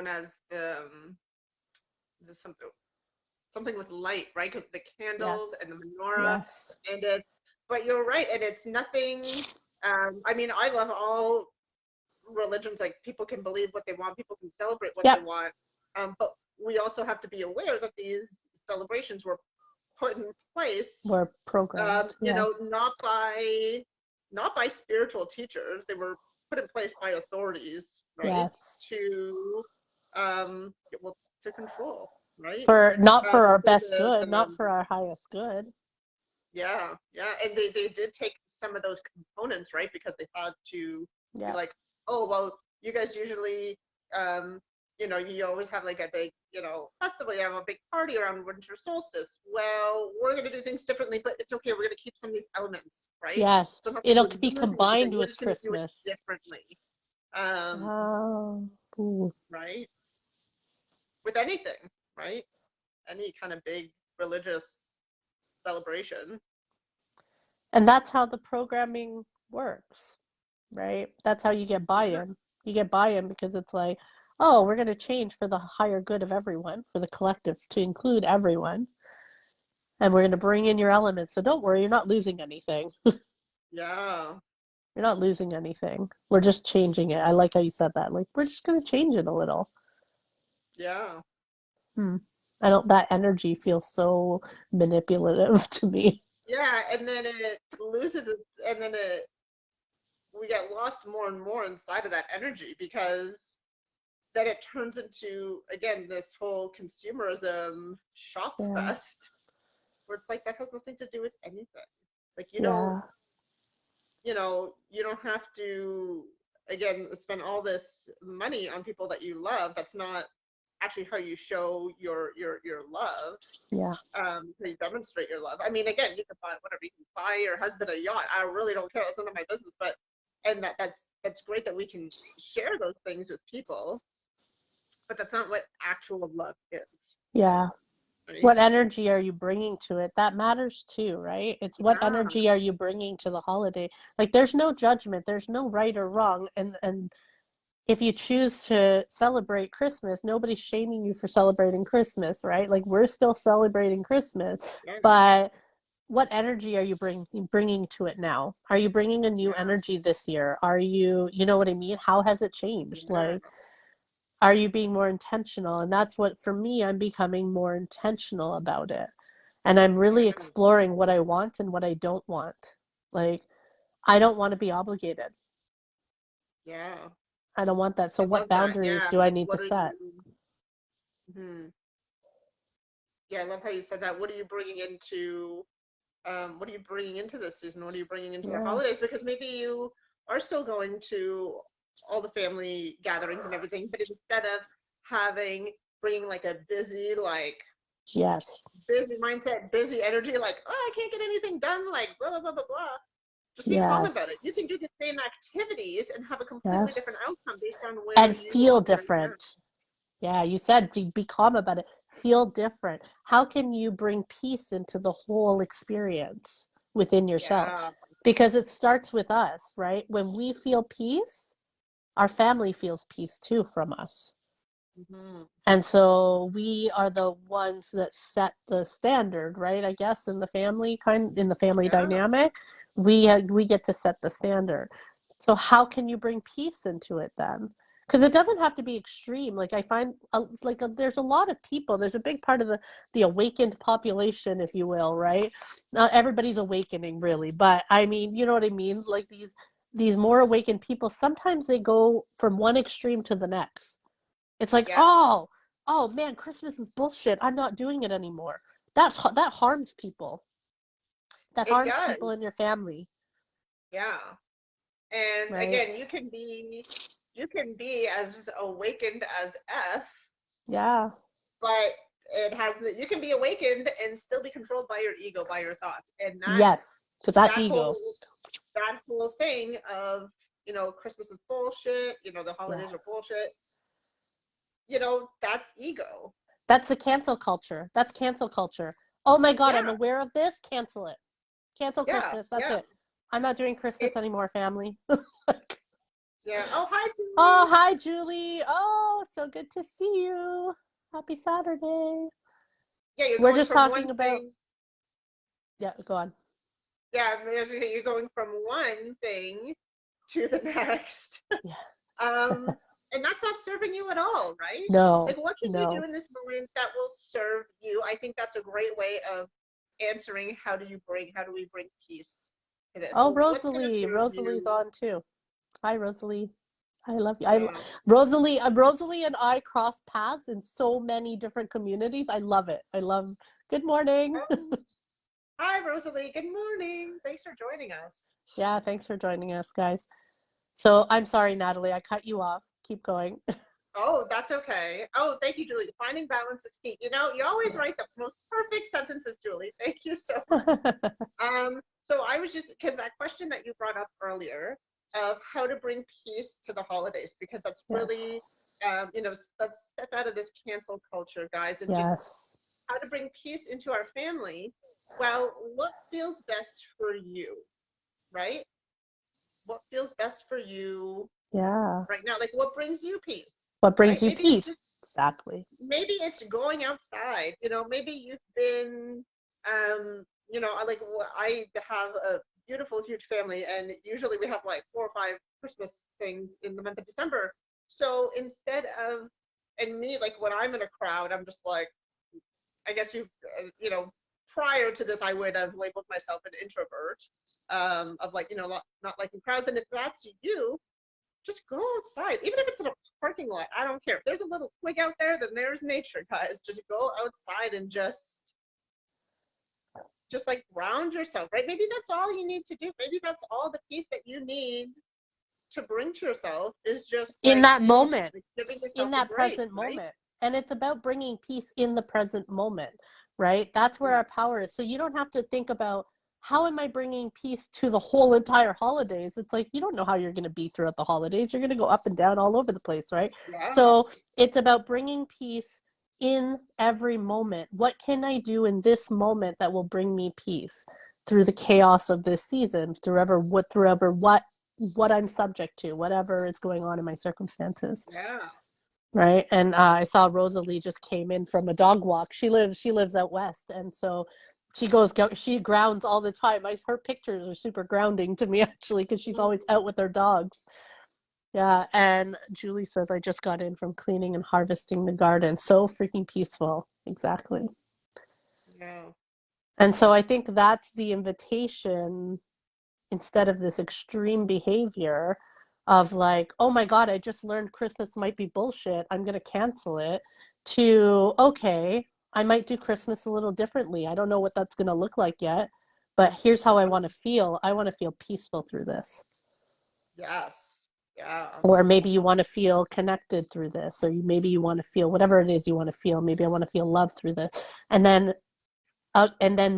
B: as the something with light, right? Because the candles
A: Yes.
B: and the menorah,
A: Yes.
B: and it. But you're right, and it's nothing. I mean, I love all religions. Like people can believe what they want, people can celebrate what they
A: Yep.
B: want. But we also have to be aware that these celebrations were put in place,
A: We're programmed. Yeah.
B: not by spiritual teachers. They were put in place by authorities, right?
A: Yes.
B: To well, to control, right?
A: For not for our
B: So
A: best good, not for our highest good.
B: yeah, yeah, and they did take some of those components, right? Because they had to be
A: Yep.
B: like, oh well, you guys usually, um, you always have like a big, festival. You have a big party around winter solstice. Well, we're gonna do things differently, but it's okay. We're gonna keep some of these elements, right?
A: Yes.
B: So it's not that
A: It'll
B: we're
A: be
B: losing anything.
A: combined
B: We're
A: with
B: just gonna do it
A: Christmas.
B: differently, um,
A: Oh. Ooh.
B: right? With anything, right? Any kind of big religious celebration.
A: And that's how the programming works, right? That's how you get
B: Yeah,
A: buy-in. You get buy-in because it's like, oh, we're going to change for the higher good of everyone, for the collective, to include everyone. And we're going to bring in your elements. So don't worry, you're not losing anything.
B: yeah,
A: You're not losing anything. We're just changing it. I like how you said that. Like, we're just going to change it a little.
B: yeah.
A: Hmm. I don't, that energy feels so manipulative to me.
B: Yeah, and then it loses its, and then we get lost more and more inside of that energy because then it turns into, again, this whole consumerism shop
A: Yeah.
B: fest where it's like that has nothing to do with anything. Like
A: Yeah.
B: you don't have to, again, spend all this money on people that you love. That's not actually how you show your love.
A: Yeah.
B: How you demonstrate your love. I mean, again, you can buy whatever. You can buy your husband a yacht. I really don't care. That's none of my business. But and that's great that we can share those things with people. But that's not what actual love is,
A: Yeah.
B: right?
A: What energy are you bringing to it? That matters too, right? It's what
B: Yeah,
A: energy are you bringing to the holiday? Like there's no judgment, there's no right or wrong. And if you choose to celebrate Christmas, nobody's shaming you for celebrating Christmas, right? Like we're still celebrating Christmas,
B: yeah,
A: but what energy are you bringing to it now? Are you bringing a new
B: yeah,
A: energy this year? Are you know what I mean? How has it changed?
B: yeah,
A: Like are you being more intentional? And that's what, for me, I'm becoming more intentional about it. And I'm really
B: yeah,
A: exploring what I want and what I don't want. Like, I don't want to be obligated.
B: yeah.
A: I don't want that. So,
B: I
A: what
B: love that.
A: boundaries
B: Yeah,
A: do I
B: like
A: need to
B: what are
A: set?
B: you? Hmm. Yeah, I love how you said that. What are you bringing into? What are you bringing into this season? What are you bringing into the
A: Yeah.
B: holidays? Because maybe you are still going to all the family gatherings and everything, but instead of having bringing like a
A: Yes.
B: busy mindset, busy energy, like oh I can't get anything done, like blah blah blah blah blah. Just be calm about it. You
A: Yes.
B: can do the same activities and have a completely different
A: Yes.
B: outcome based on where
A: And
B: you
A: feel
B: are right now.
A: different. Yeah, you said be calm about it. Feel different. How can you bring peace into the whole experience within yourself?
B: Yeah.
A: Because it starts with us, right? When we feel peace, our family feels peace too from us.
B: Hmm.
A: And so we are the ones that set the standard, right? I guess in the family
B: Yeah.
A: dynamic, we get to set the standard. So how can you bring peace into it then? Because it doesn't have to be extreme. Like I find, there's a lot of people. There's a big part of the awakened population, if you will, right? Not everybody's awakening, really, but I mean, you know what I mean? Like these these more awakened people, sometimes they go from one extreme to the next. It's like,
B: Yes,
A: oh man, Christmas is bullshit. I'm not doing it anymore. That harms people. That
B: it
A: harms
B: does.
A: people in your family,
B: Yeah. And
A: right?
B: again, you can be as awakened as F,
A: Yeah.
B: but you can be awakened and still be controlled by your ego, by your thoughts. And
A: Yes, because that's
B: that
A: ego.
B: whole thing of, Christmas is bullshit, the
A: Yeah.
B: holidays are bullshit, that's ego.
A: That's the cancel culture. That's cancel culture. Oh my God, I'm
B: Yeah,
A: aware of this. Cancel it. Cancel
B: yeah,
A: Christmas. That's
B: yeah.
A: it. I'm not doing
B: It
A: Christmas anymore, family.
B: yeah. Oh, hi,
A: Oh,
B: Julie.
A: hi, Julie. Oh, so good to see you. Happy Saturday.
B: Yeah, you're
A: We're
B: going
A: just
B: from
A: talking
B: one
A: about,
B: thing.
A: yeah, go on.
B: Yeah, you're going from one thing to the next.
A: Yeah.
B: Um, and that's not serving you at all, right?
A: No,
B: Like, what can you do
A: no.
B: in this moment that will serve you? I think that's a great way of answering how do we bring peace to this?
A: Oh,
B: Well, what's going to
A: Rosalie.
B: serve
A: Rosalie's
B: you?
A: on too. Hi, Rosalie. I love you.
B: Yeah.
A: Rosalie and I cross paths in so many different communities. I love it. Good morning.
B: Oh, hi, Rosalie. Good morning. Thanks for joining us.
A: Yeah, thanks for joining us, guys. So I'm sorry, Natalie, I cut you off. Keep going.
B: Oh, that's okay. Oh, thank you, Julie. Finding balance is key. You always
A: Yeah.
B: write the most perfect sentences, Julie. Thank you so much. So I was just because that question that you brought up earlier of how to bring peace to the holidays, because that's
A: Yes.
B: really, let's step out of this cancel culture, guys, and just
A: Yes.
B: how to bring peace into our family. Well, what feels best for you, right? What feels best for you
A: Yeah.
B: right now? Like, what brings you peace,
A: What
B: right?
A: brings you peace? Exactly.
B: Maybe it's going outside. Maybe you've been, I have a beautiful, huge family, and usually we have like 4 or 5 Christmas things in the month of December. So instead of, and me, like when I'm in a crowd, I'm just like, I guess prior to this, I would have labeled myself an introvert, of like, not liking crowds. And if that's you, just go outside, even if it's in a parking lot. I don't care. If there's a little twig out there, then there's nature, guys. Just go outside and just like ground yourself, right? Maybe that's all you need to do. Maybe that's all the peace that you need to bring to yourself is just
A: In
B: like
A: that moment,
B: like giving
A: in
B: yourself a
A: that
B: break,
A: present
B: right?
A: moment. And it's about bringing peace in the present moment, right? That's where
B: Mm.
A: our power is. So you don't have to think about how am I bringing peace to the whole entire holidays. It's like you don't know how you're going to be throughout the holidays. You're going to go up and down all over the place, right?
B: Yeah,
A: So it's about bringing peace in every moment. What can I do in this moment that will bring me peace through the chaos of this season, through what I'm subject to, whatever is going on in my circumstances,
B: yeah.
A: right? And I saw Rosalie just came in from a dog walk. She lives out west, and so she grounds all the time. Her pictures are super grounding to me actually because she's always
B: Mm.
A: out with her dogs. Yeah, and Julie says I just got in from cleaning and harvesting the garden. So freaking peaceful. Exactly.
B: Yeah.
A: And so I think that's the invitation instead of this extreme behavior of like, oh my God, I just learned Christmas might be bullshit. I'm going to cancel it, to, okay, I might do Christmas a little differently. I don't know what that's going to look like yet, but here's how I want to feel. I want to feel peaceful through this.
B: Yes. Yeah.
A: Or maybe you want to feel connected through this, or maybe you want to feel whatever it is you want to feel. Maybe I want to feel love through this. And then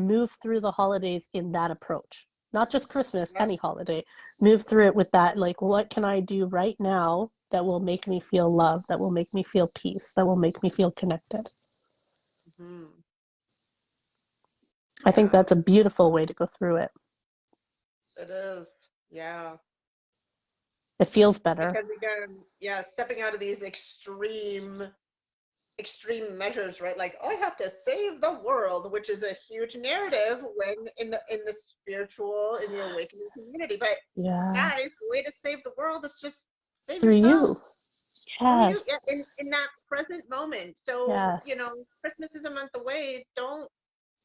A: move through the holidays in that approach. Not just Christmas,
B: Yes.
A: any holiday. Move through it with that, like, what can I do right now that will make me feel love, that will make me feel peace, that will make me feel connected?
B: Hmm.
A: I think
B: Yeah.
A: that's a beautiful way to go through it.
B: It is. Yeah.
A: It feels better.
B: Because again, yeah, stepping out of these extreme measures, right? Like, oh, I have to save the world, which is a huge narrative when in the spiritual, in the awakening community. But
A: Yeah.
B: guys, the way to save the world is just save
A: Through
B: yourself.
A: you.
B: Through you, yeah,
A: Yes.
B: in that present moment. So,
A: Yes.
B: Christmas is a month away. Don't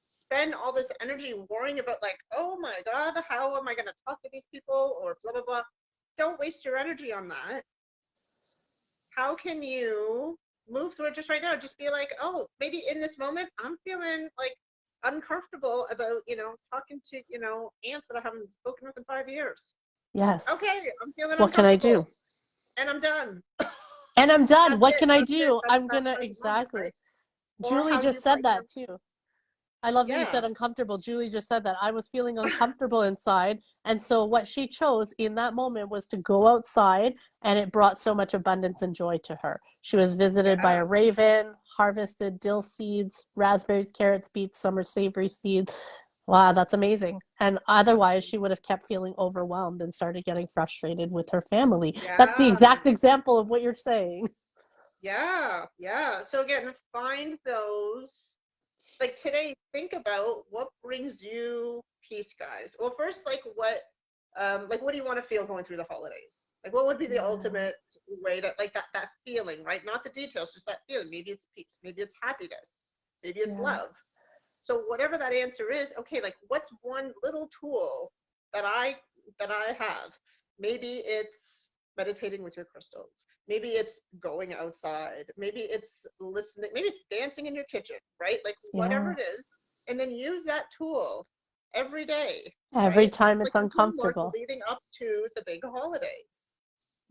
B: spend all this energy worrying about like, oh my God, how am I gonna talk to these people or blah blah blah. don't waste your energy on that. How can you move through it just right now? Just be like, oh, maybe in this moment, I'm feeling like uncomfortable about, talking to, aunts that I haven't spoken with in 5 years.
A: Yes.
B: Okay, I'm feeling
A: What can I do?
B: uncomfortable and I'm done.
A: And I'm done.
B: That's
A: What
B: it.
A: can I
B: That's it.
A: do?
B: That's
A: I'm
B: that
A: gonna,
B: present moment,
A: exactly.
B: right? Or
A: Julie
B: how
A: just
B: you
A: said
B: bring them.
A: that too. I love that you
B: Yeah.
A: said uncomfortable. Julie just said that. I was feeling uncomfortable inside. And so what she chose in that moment was to go outside, and it brought so much abundance and joy to her. She was visited by
B: Yeah.
A: a raven, harvested dill seeds, raspberries, carrots, beets, summer savory seeds. Wow, that's amazing. And otherwise, she would have kept feeling overwhelmed and started getting frustrated with her family. That's the
B: Yeah.
A: exact example of what you're saying.
B: Yeah. Yeah. So again, find those. Like today, think about what brings you peace, guys. Well, first, what do you want to feel going through the holidays? Like, what would be the
A: Yeah.
B: ultimate way to, like, that feeling, right? Not the details, just that feeling. Maybe it's peace, maybe it's happiness, maybe it's
A: Yeah.
B: love. So whatever that answer is, okay, like, what's one little tool that I have? Maybe it's meditating with your crystals. Maybe it's going outside. Maybe it's listening. Maybe it's dancing in your kitchen, right? Like whatever
A: Yeah.
B: it is, and then use that tool every day,
A: Every
B: right?
A: time
B: Like
A: it's
B: your homework
A: uncomfortable.
B: leading up to the big holidays,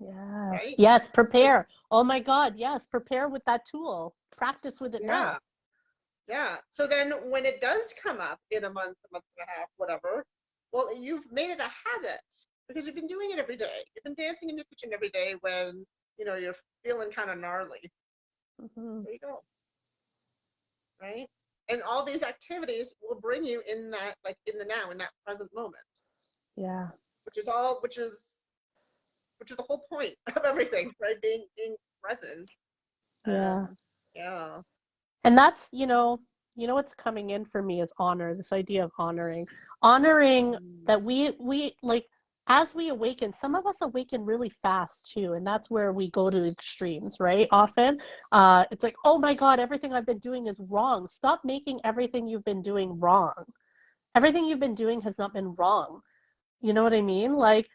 A: Yes.
B: right?
A: Yes,
B: So
A: prepare. Oh my God, yes, prepare with that tool. Practice with it
B: yeah,
A: now.
B: yeah. So then when it does come up in a month and a half, whatever, well, you've made it a habit because you've been doing it every day. You've been dancing in your kitchen every day when, you're feeling kind of gnarly.
A: Hmm.
B: There you go, right? And all these activities will bring you in that, like in the now, in that present moment,
A: Yeah.
B: which is all, which is the whole point of everything, right? Being present.
A: Yeah.
B: Yeah.
A: And that's, what's coming in for me is honor, this idea of honoring. Honoring
B: Mm.
A: that we like as we awaken, some of us awaken really fast too, and that's where we go to extremes, right? Often, it's like, oh my God, everything I've been doing is wrong. Stop making everything you've been doing wrong. Everything you've been doing has not been wrong. You know what I mean? Like,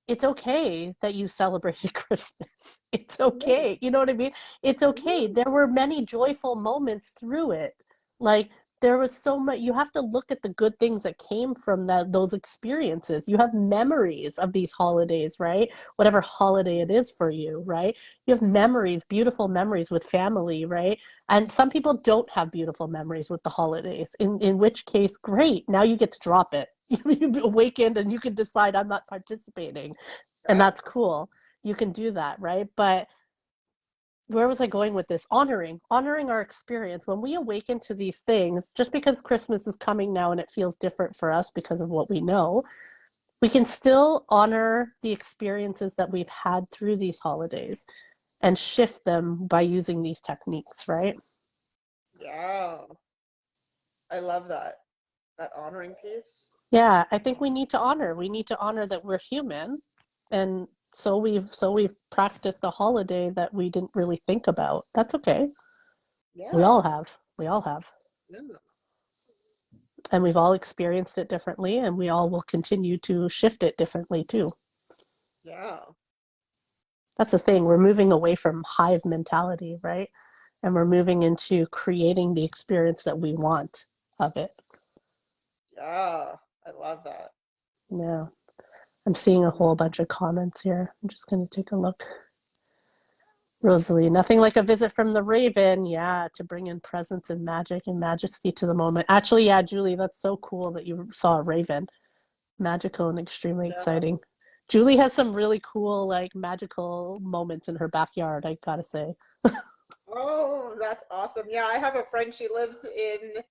A: it's okay that you celebrated Christmas. It's
B: Mm-hmm.
A: okay. You know what I mean? It's okay.
B: Mm-hmm.
A: There were many joyful moments through it. Like there was so much, you have to look at the good things that came from those experiences. You have memories of these holidays, right? Whatever holiday it is for you, right? You have memories, beautiful memories with family, right? And some people don't have beautiful memories with the holidays, in which case, great. Now you get to drop it. You've awakened and you can decide I'm not participating, and
B: Yeah.
A: that's cool. You can do that, right? But where was I going with this? Honoring our experience. When we awaken to these things, just because Christmas is coming now and it feels different for us because of what we know, we can still honor the experiences that we've had through these holidays and shift them by using these techniques, right?
B: Yeah. I love that honoring piece.
A: Yeah, I think we need to honor. We need to honor that we're human, and so we've practiced a holiday that we didn't really think about. That's okay. We
B: Yeah.
A: all have. We all have.
B: Yeah.
A: And we've all experienced it differently, and we all will continue to shift it differently too.
B: Yeah.
A: That's the thing. We're moving away from hive mentality, right? And we're moving into creating the experience that we want of it.
B: Yeah. I love that.
A: Yeah. I'm seeing a
B: Mm.
A: whole bunch of comments here. I'm just going to take a look. Rosalie, nothing like a visit from the Raven. Yeah, to bring in presence and magic and majesty to the moment. Actually, yeah, Julie, that's so cool that you saw a Raven. Magical and extremely
B: Yeah.
A: exciting. Julie has some really cool, like, magical moments in her backyard, I gotta say.
B: Oh, that's awesome. Yeah, I have a friend. She lives in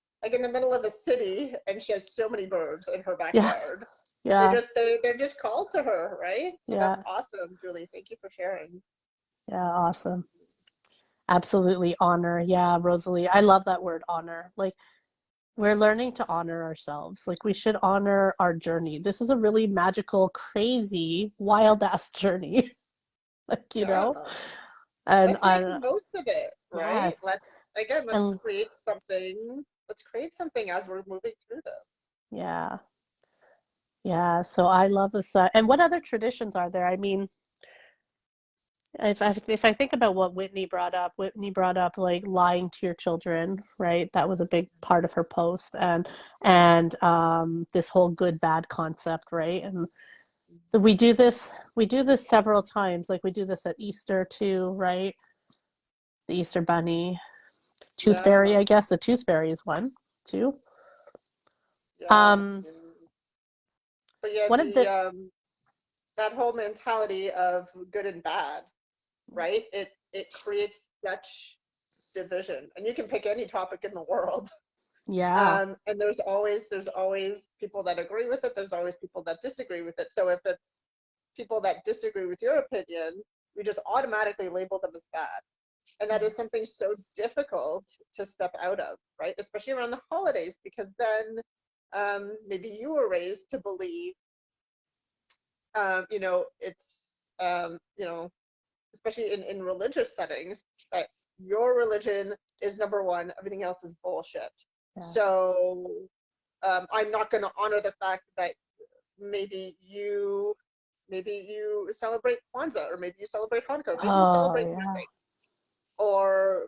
B: the middle of a city, and she has so many birds in her
A: Yeah,
B: backyard.
A: yeah,
B: They're just called to her, right? So that's
A: yeah,
B: awesome, Julie. Thank you for sharing.
A: yeah, awesome. Absolutely honor. Yeah, Rosalie, I love that word honor. Like, we're learning to honor ourselves. Like, we should honor our journey. This is a really magical, crazy, wild ass journey. Like,
B: Yeah.
A: and
B: Let's make the most of it, right?
A: yes, and
B: Let's create something as we're moving through this.
A: yeah, Yeah, so I love this. And what other traditions are there? I mean, if I think about what Whitney brought up like lying to your children, right? That was a big part of her post, and this whole good bad concept, right? And we do this several times. Like we do this at Easter too, right? The Easter Bunny, Tooth Fairy,
B: Yeah,
A: I guess. The Tooth Fairy is one too.
B: yeah.
A: Um,
B: But yeah,
A: one of the
B: that whole mentality of good and bad, right? It creates such division. And you can pick any topic in the world.
A: yeah.
B: And there's always people that agree with it. There's always people that disagree with it. So if it's people that disagree with your opinion, we just automatically label them as bad. And that is something so difficult to step out of, right? Especially around the holidays, because then maybe you were raised to believe, it's, especially in religious settings, that your religion is number one, everything else is bullshit.
A: Yes.
B: So I'm not going to honor the fact that maybe you celebrate Kwanzaa, or maybe you celebrate Hanukkah, or maybe you
A: Oh,
B: celebrate
A: yeah.
B: nothing, or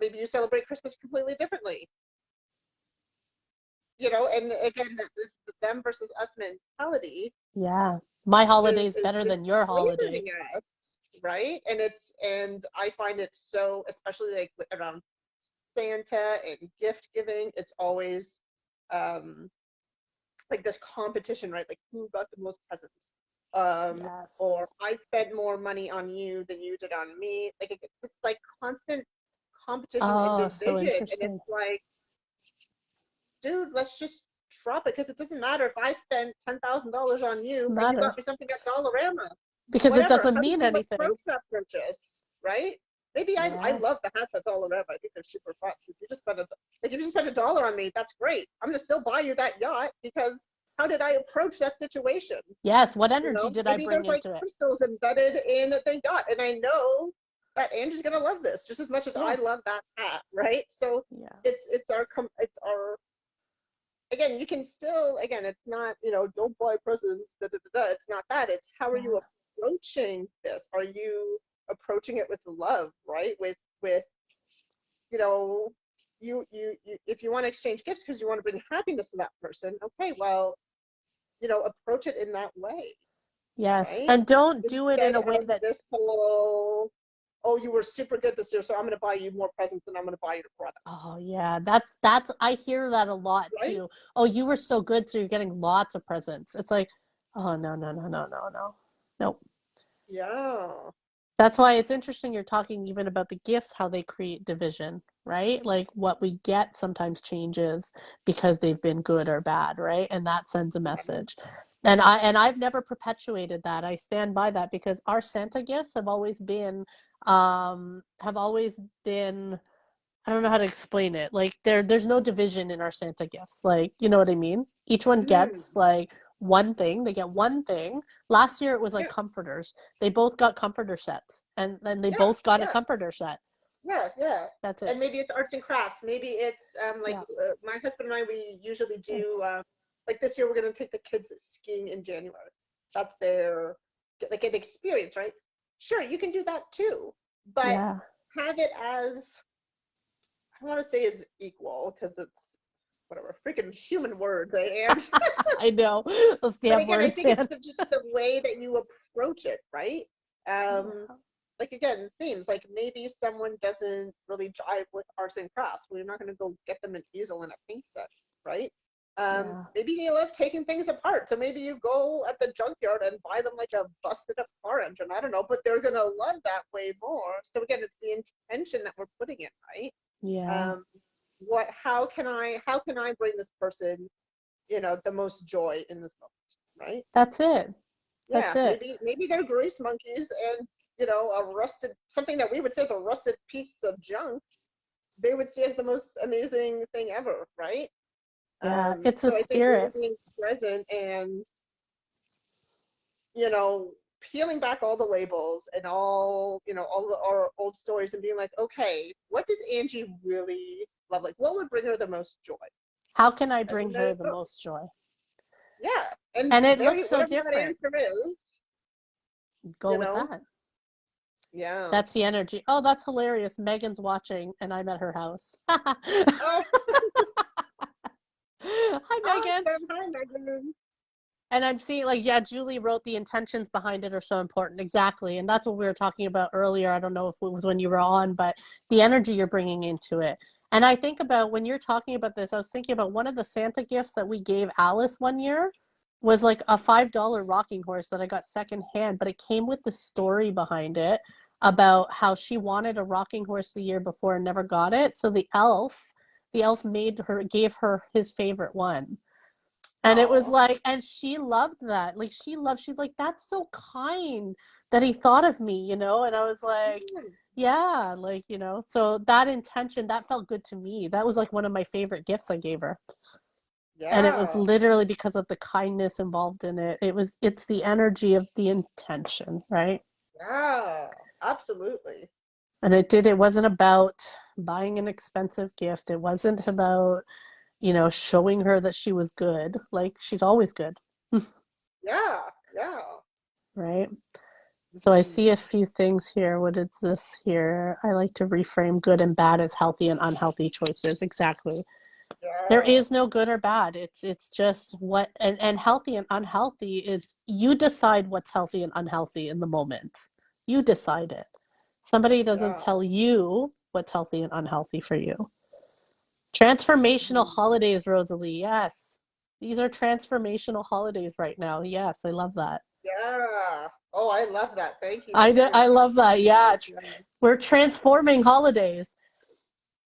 B: maybe you celebrate Christmas completely differently. And again, this them versus us mentality
A: Yeah. My holiday
B: is
A: is
B: is,
A: better
B: is
A: than your holiday.
B: poisoning us, right? And I find it so, especially like around Santa and gift giving, it's always um like this competition, right? Like who got the most presents, or
A: Yes.
B: I spent more money on you than you did on me. Like it's like constant competition and
A: Oh, so
B: division, and it's
A: interesting.
B: like, dude, let's just drop it, because it doesn't matter if I spent $10,000 on you and you
A: Matter.
B: got me something at Dollarama.
A: Because it
B: Whatever.
A: doesn't
B: How did
A: mean
B: you
A: anything.
B: approach that purchase, right? Maybe I
A: Yeah.
B: love the hats at Dollarama. I think they're super fun. So if you just spent $1 on me, that's great. I'm gonna still buy you that yacht, because how did I approach that situation?
A: Yes. What energy did I
B: Maybe
A: bring
B: there's like
A: into it?
B: crystals embedded in the yacht, and I know that Angie's gonna love this just as much as I
A: Yeah.
B: love that hat, right? So
A: Yeah.
B: it's our again, you can still, again, it's not, don't buy presents, da, da, da, da. It's not that. It's how are you
A: Yeah.
B: approaching this? Are you approaching it with love, right? With you know, you if you want to exchange gifts because you want to bring happiness to that person, okay, well, approach it in that way,
A: Yes.
B: right?
A: And don't do it in
B: Instead
A: a way
B: of
A: that,
B: this whole, oh, you were super good this year, so I'm going to buy you more presents than I'm going to buy your brother,
A: oh yeah, that's I hear that a lot
B: right?
A: too. Oh, you were so good, so you're getting lots of presents. It's like, oh no, no, no, no, no, no. Nope.
B: Yeah.
A: That's why it's interesting you're talking even about the gifts, how they create division, right? Like what we get sometimes changes because they've been good or bad, right? And that sends a
B: Yeah.
A: message. And I've never perpetuated that. I stand by that because our Santa gifts have always been I don't know how to explain it. Like there's no division in our Santa gifts. Like, you know what I mean? Each one
B: Mm.
A: gets like one thing. They get one thing. Last year it was like
B: Yeah.
A: comforters. They both got comforter sets. And then they
B: Yeah.
A: both got a
B: Yeah.
A: comforter set.
B: Yeah, yeah.
A: That's it.
B: And maybe it's arts and crafts. Maybe it's like
A: Yeah.
B: my husband and I, we usually do
A: Yes.
B: like this year we're going to take the kids skiing in January. That's their like an experience, right? Sure, you can do that too, but
A: Yeah.
B: have it as, I don't want to say is equal because it's whatever, freaking human words, and
A: I know. Those
B: but
A: damn
B: again, I
A: words,
B: think it's
A: man.
B: just the way that you approach it, right? Um,
A: Yeah.
B: like again, themes like maybe someone doesn't really jive with arts and crafts. We're not going to go get them an easel and a paint set, right?
A: Yeah.
B: Maybe they love taking things apart, so maybe you go at the junkyard and buy them like a busted up car engine. I don't know, but they're gonna love that way more. So again, it's the intention that we're putting in, right?
A: Yeah.
B: Um, how can I bring this person, the most joy in this moment, right?
A: That's it. That's
B: Yeah,
A: it.
B: maybe they're grease monkeys, and a rusted, something that we would say is a rusted piece of junk, they would see as the most amazing thing ever, right?
A: Yeah. It's a
B: So I think really
A: spirit.
B: being present and you know peeling back all the labels and all our old stories, and being like, okay, what does Angie really love? Like, what would bring her the most joy?
A: How can I
B: And
A: bring
B: then
A: her the most joy?
B: yeah, And
A: And it
B: there
A: looks
B: you,
A: so
B: whatever that
A: different.
B: answer is,
A: Go
B: you
A: with
B: know,
A: that.
B: yeah.
A: That's the energy. Oh, that's hilarious. Megan's watching and I'm at her house.
B: Oh,
A: Hi, Megan.
B: awesome. Hi, Megan.
A: And I'm seeing, like, yeah, Julie wrote the intentions behind it are so important. Exactly. And that's what we were talking about earlier. I don't know if it was when you were on, but the energy you're bringing into it. And I think about when you're talking about this, I was thinking about one of the Santa gifts that we gave Alice one year was like a $5 rocking horse that I got secondhand, but it came with the story behind it about how she wanted a rocking horse the year before and never got it. So the elf gave her his favorite one. And it was
B: Oh,
A: like, and she loved that. Like she's like, that's so kind that he thought of me, you know? And I was like, yeah, like, so that intention, that felt good to me. That was like one of my favorite gifts I gave her. And it was
B: yeah,
A: literally because of the kindness involved in it. It's the energy of the intention, right?
B: yeah, absolutely.
A: And it wasn't about buying an expensive gift. It wasn't about, showing her that she was good. Like she's always good,
B: Yeah, yeah.
A: right? So I
B: Mhm.
A: see a few things here. What is this here? I like to reframe good and bad as healthy and unhealthy choices. Exactly. There
B: Yeah,
A: is no good or bad. It's just what and healthy and unhealthy is you decide what's healthy and unhealthy in the moment. You decide it. Somebody doesn't
B: yeah.
A: tell you what's healthy and unhealthy for you. Transformational
B: Mhm.
A: holidays, Rosalie. Yes. These are transformational holidays right now. Yes, I love that.
B: Yeah. Oh, I love that. Thank you for saying
A: I
B: that.
A: love that. Yeah,
B: Yeah.
A: we're transforming holidays.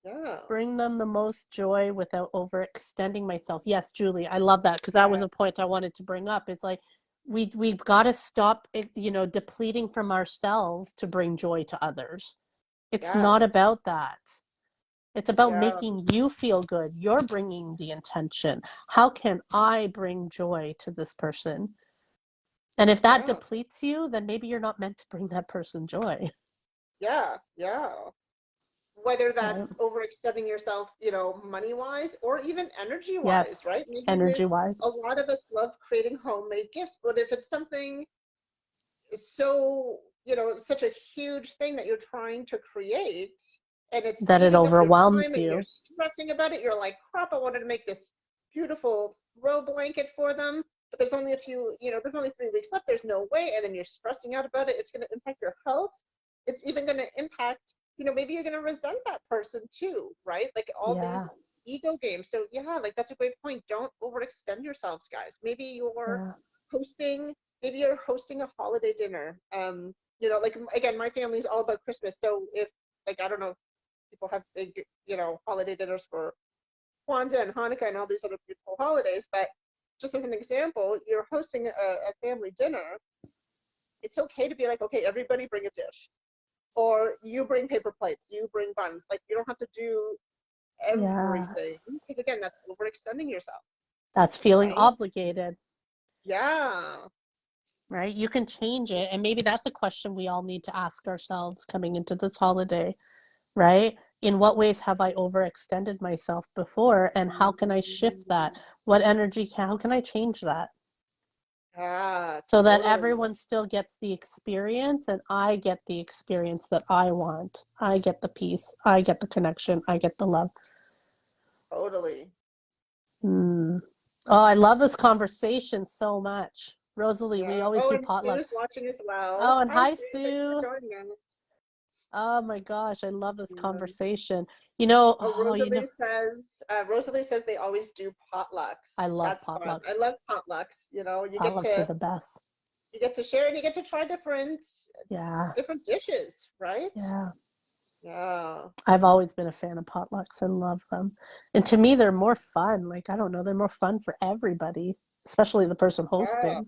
B: Yeah.
A: Bring them the most joy without overextending myself. Yes, Julie, I love that because that was
B: Yeah.
A: a point I wanted to bring up. It's like we've got to stop, depleting from ourselves to bring joy to others. It's not
B: Yes.
A: about that. It's about
B: Yeah.
A: making you feel good. You're bringing the intention. How can I bring joy to this person? And if that
B: Yeah.
A: depletes you, then maybe you're not meant to bring that person joy.
B: Yeah. Yeah. Whether
A: Right?
B: that's overextending yourself, money wise or even energy wise,
A: Yes,
B: right? Maybe
A: energy wise.
B: a lot of us love creating homemade gifts, but if it's something so, such a huge thing that you're trying to create and it's
A: That it
B: eating up your time
A: overwhelms
B: and you're
A: you.
B: stressing about it, you're like, crap, I wanted to make this beautiful throw blanket for them, but there's only a few, there's only 3 weeks left, there's no way, and then you're stressing out about it. It's going to impact your health. It's even going to impact, maybe you're going to resent that person too, right? Like all these
A: Yeah,
B: ego games. So yeah, like that's a great point. Don't overextend yourselves, guys.
A: yeah.
B: Maybe you're hosting a holiday dinner. Like again, my family's all about Christmas. So if, like, I don't know, if people have big, holiday dinners for Kwanzaa and Hanukkah and all these other beautiful holidays, but just as an example, you're hosting a family dinner. It's okay to be like, okay, everybody bring a dish, or you bring paper plates, you bring buns. Like you don't have to do everything
A: Yes.
B: because again, that's overextending yourself,
A: That's feeling
B: right?
A: obligated,
B: Yeah,
A: right? You can change it. And maybe that's a question we all need to ask ourselves coming into this holiday, right? In what ways have I overextended myself before? And how can I shift that? How can I change that?
B: yeah,
A: So that
B: totally,
A: everyone still gets the experience and I get the experience that I want. I get the peace. I get the connection. I get the love.
B: totally.
A: Hmm. Oh, I love this conversation so much. Rosalie, we
B: Yeah.
A: always
B: Oh,
A: do
B: and Sue's
A: potlucks.
B: watching as well.
A: Oh, and
B: Hi,
A: hi,
B: Sue. Thanks for
A: Sue.
B: joining us.
A: Oh my gosh, I love this
B: Yeah.
A: conversation.
B: Oh, Rosalie says they always do
A: I
B: potlucks.
A: love
B: That's fun. I
A: potlucks.
B: love potlucks. You get
A: Potlucks are
B: to
A: the best.
B: you get to share and you get to try
A: Yeah,
B: different dishes, right?
A: yeah.
B: Yeah.
A: I've always been a fan of potlucks. I love them. And to me, they're more fun. Like, I don't know, they're more fun for everybody, especially the person
B: Yeah.
A: hosting.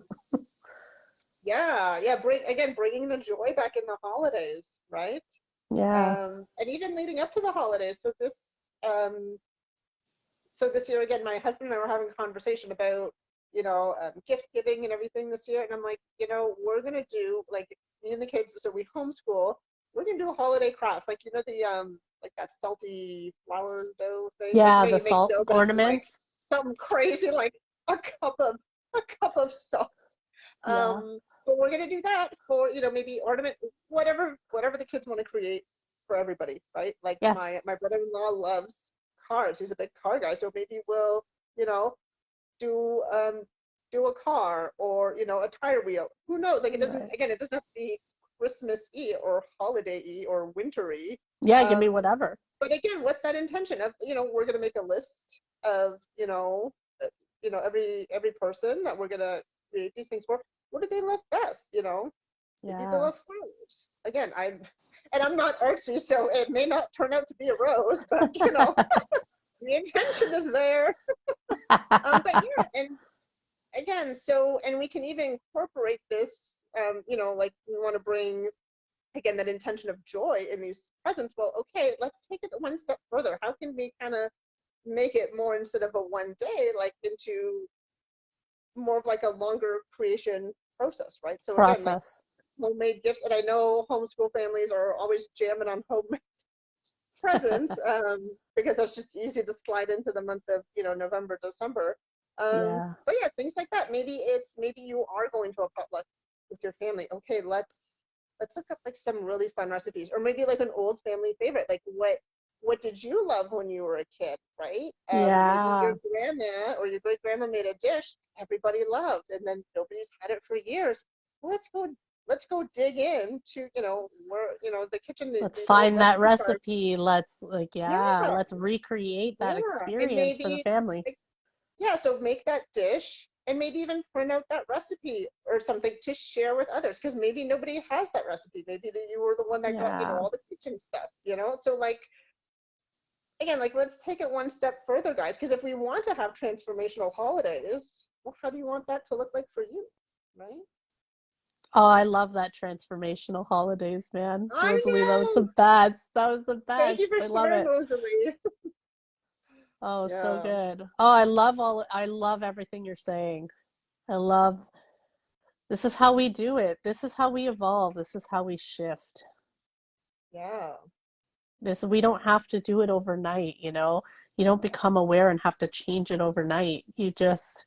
B: Yeah. Yeah. Bringing the joy back in the holidays, right?
A: Yeah,
B: And even leading up to the holidays. So this year again, my husband and I were having a conversation about gift giving and everything this year, and I'm like, we're gonna do like me and the kids. So we homeschool. We're gonna do a holiday craft, like the like that salty flour dough thing. Like
A: yeah,
B: you
A: the
B: make
A: salt
B: dough, but it's like
A: ornaments.
B: something crazy, like a cup of a cup of salt.
A: Yeah.
B: But we're gonna do that for, maybe ornament, whatever the kids want to create for everybody, right? Like
A: Yes.
B: my brother-in-law loves cars. He's a big car guy, so maybe we'll, you know, do do a car, or a tire wheel. Who knows? Like,
A: Right.
B: it doesn't have to be Christmas-y or holiday-y or wintry.
A: Yeah, give me
B: Um,
A: whatever.
B: but again, what's that intention of, we're gonna make a list of, every person that we're gonna create these things for. What do they love best? Maybe they
A: Yeah.
B: love flowers. Again, I'm not artsy, so it may not turn out to be a rose, but the intention is there. But yeah, and again, and we can even incorporate this, like we want to bring, again, that intention of joy in these presents. Well, okay, let's take it one step further. How can we kind of make it more, instead of a one day, like into more of like a longer creation process, right? So again, like
A: Process.
B: homemade gifts, and I know homeschool families are always jamming on homemade presents, because that's just easy to slide into the month of, November, December.
A: Yeah.
B: But yeah, things like that. Maybe you are going to a potluck with your family. Okay, let's look up like some really fun recipes, or maybe like an old family favorite. Like, what did you love when you were a kid, right? Maybe your
A: Yeah.
B: grandma or your great grandma made a dish everybody loved, and then nobody's had it for years. Let's go dig into, where, the kitchen,
A: Let's
B: these old
A: find that
B: recipe cards.
A: recipe. Let's like, yeah,
B: Yeah,
A: let's recreate that
B: yeah, and
A: experience for the
B: maybe,
A: family.
B: like, yeah, so make that dish, and maybe even print out that recipe or something to share with others, because maybe nobody has that recipe. Maybe that you were the one that got,
A: Yeah.
B: all the kitchen stuff. So like, again, like, let's take it one step further, guys, because if we want to have transformational holidays, well, how do you want that to look like for you, right?
A: Oh, I love that transformational holidays, man.
B: I
A: Rosalie, that was the
B: know.
A: best. That was the
B: Thank you
A: best.
B: for
A: I love
B: sharing,
A: it.
B: Rosalie.
A: Oh, so
B: Yeah,
A: good. Oh, I love everything you're saying. I love this is how we do it. This is how we evolve. This is how we shift.
B: yeah,
A: This we don't have to do it overnight, you know. You don't become aware and have to change it overnight. You just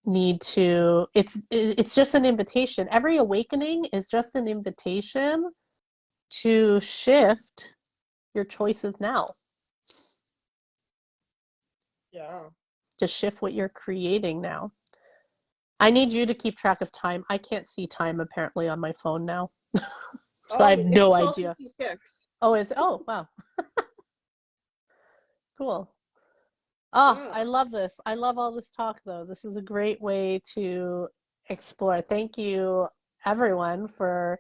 A: need to it's just an invitation. Every awakening is just an invitation to shift your choices now,
B: yeah.
A: to shift what you're creating now. I need you to keep track of time. I can't see time apparently on my phone now. So I have
B: Oh, it's
A: no idea.
B: 12:56.
A: Oh, wow. Cool. Oh,
B: Yeah.
A: I love this. I love all this talk though. This is a great way to explore. Thank you everyone for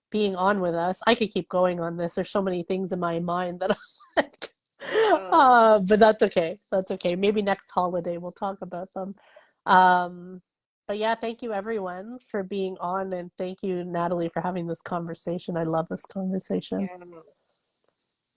A: being on with us. I could keep going on this. There's so many things in my mind that I'm like,
B: Yeah.
A: but that's okay. That's okay. Maybe next holiday we'll talk about them. Um, but yeah, thank you everyone for being on, and thank you, Natalie, for having this conversation. I love this conversation.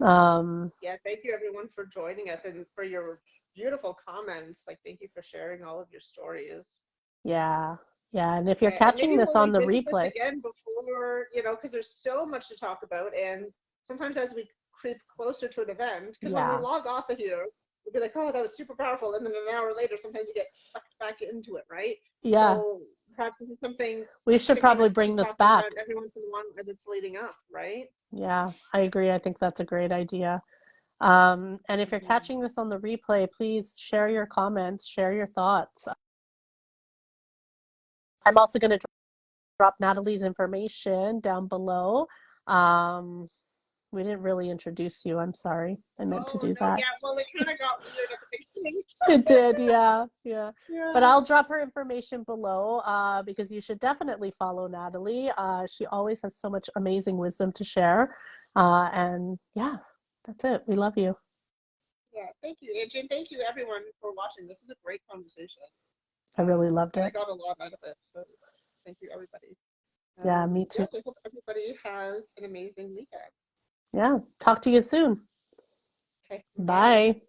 B: Yeah.
A: Um,
B: Yeah. Thank you, everyone, for joining us and for your beautiful comments. Like, thank you for sharing all of your stories.
A: yeah, yeah. And if you're
B: Yeah. And
A: catching
B: maybe
A: this
B: we'll
A: on the
B: revisit this
A: replay,
B: again before, because there's so much to talk about. And sometimes as we creep closer to an event, because when we
A: yeah,
B: log off of here, we'll be like, oh, that was super powerful. And then an hour later, sometimes you get sucked back into it, right?
A: yeah,
B: So perhaps this is something
A: we should
B: to kind
A: probably
B: of
A: bring
B: keep
A: this
B: talking
A: back.
B: about every once in a while as it's leading up, right?
A: Yeah, I agree. I think that's a great idea. And if you're
B: Mhm.
A: catching this on the replay, please share your comments, share your thoughts. I'm also going to drop Natalie's information down below. Um, we didn't really introduce you. I'm sorry. I meant to
B: Oh
A: do
B: no,
A: that.
B: yeah. Well, it kind of got weird at the beginning.
A: It did, yeah, yeah. But
B: Yeah.
A: I'll drop her information below because you should definitely follow Natalie. She always has so much amazing wisdom to share. And yeah, that's it. We love you.
B: Yeah. Thank you, Angie, and thank you, everyone, for watching. This is a great conversation.
A: I really loved
B: And I
A: it.
B: got a lot out of it. So thank you, everybody.
A: Yeah, me
B: Yeah.
A: too.
B: So I hope everybody has an amazing weekend.
A: Yeah, talk to you soon.
B: Okay. Bye.
A: Bye.